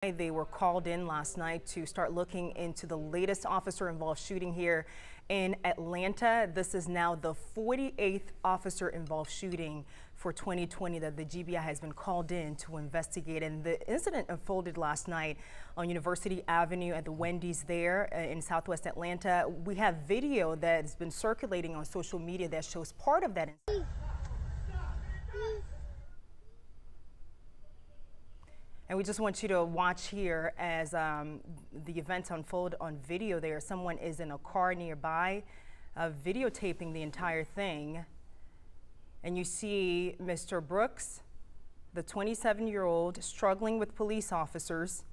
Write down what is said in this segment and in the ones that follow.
They were called in last night to start looking into the latest officer-involved shooting here in Atlanta. This is now the 48th officer-involved shooting for 2020 that the GBI has been called in to investigate. And the incident unfolded last night on University Avenue at the Wendy's there in Southwest Atlanta. We have video that has been circulating on social media that shows part of that incident. And we just want you to watch here as the events unfold on video there. Someone is in a car nearby videotaping the entire thing. And you see Mr. Brooks, the 27-year-old, struggling with police officers.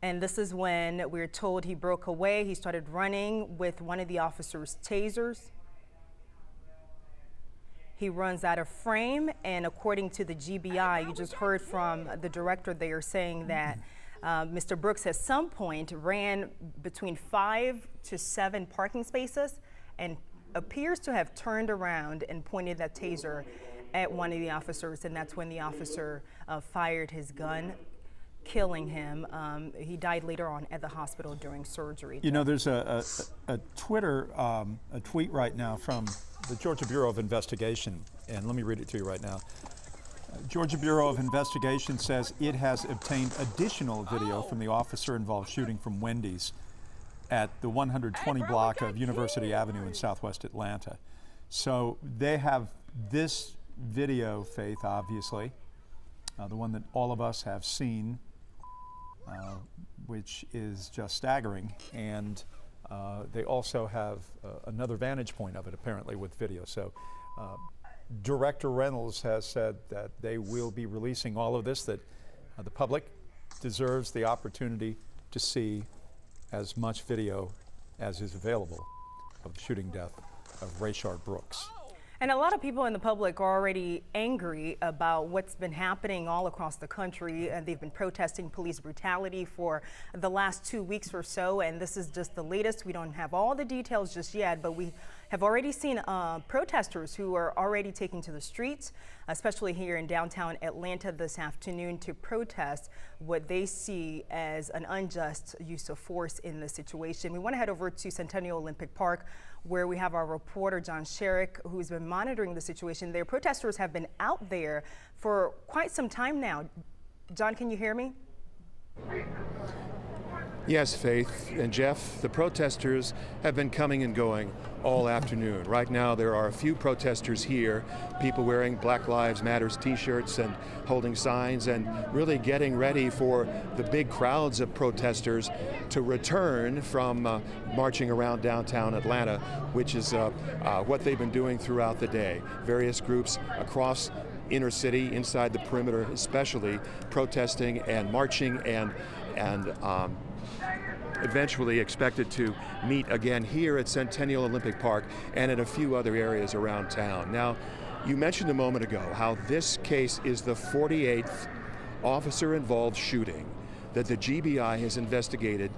And this is when we're told he broke away. He started running with one of the officers' tasers. He runs out of frame, and according to the GBI, you just heard from the director there saying that Mr. Brooks at some point ran between 5 to 7 parking spaces and appears to have turned around and pointed that taser at one of the officers, and that's when the officer fired his gun, killing him. He died later on at the hospital during surgery. You know, there's a tweet right now from the Georgia Bureau of Investigation, and let me read it to you right now. Georgia Bureau of Investigation says it has obtained additional video from the officer-involved shooting from Wendy's at the 120 block of University Avenue in Southwest Atlanta. So they have this video, Faith, obviously, the one that all of us have seen, which is just staggering, and they also have another vantage point of it, apparently, with video. So Director Reynolds has said that they will be releasing all of this, that the public deserves the opportunity to see as much video as is available of the shooting death of Rayshard Brooks. And a lot of people in the public are already angry about what's been happening all across the country. They've been protesting police brutality for the last 2 weeks or so, and this is just the latest. We don't have all the details just yet, but we have already seen protesters who are already taking to the streets, especially here in downtown Atlanta this afternoon, to protest what they see as an unjust use of force in this situation. We want to head over to Centennial Olympic Park, where we have our reporter John Sherrick, who's been monitoring the situation there. Protesters have been out there for quite some time now. John, can you hear me? Yes, Faith and Jeff, the protesters have been coming and going all afternoon. Right now there are a few protesters here, people wearing Black Lives Matters t-shirts and holding signs and really getting ready for the big crowds of protesters to return from marching around downtown Atlanta, which is what they've been doing throughout the day. Various groups across inner city, inside the perimeter especially, protesting and marching and eventually expected to meet again here at Centennial Olympic Park and at a few other areas around town. Now, you mentioned a moment ago how this case is the 48th officer-involved shooting that the GBI has investigated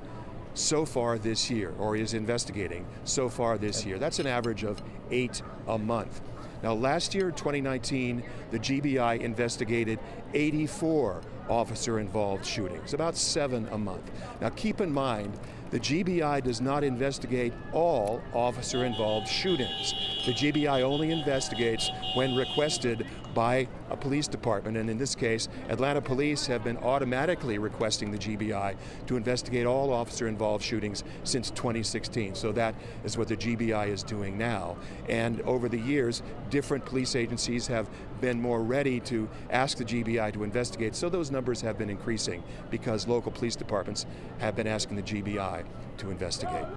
so far this year, or is investigating so far this year. That's an average of 8 a month. Now, last year, 2019, the GBI investigated 84 officer-involved shootings, about 7 a month. Now, keep in mind, the GBI does not investigate all officer-involved shootings. The GBI only investigates when requested by a police department, and in this case, Atlanta police have been automatically requesting the GBI to investigate all officer-involved shootings since 2016. So that is what the GBI is doing now. And over the years, different police agencies have been more ready to ask the GBI to investigate, so those numbers have been increasing because local police departments have been asking the GBI to investigate.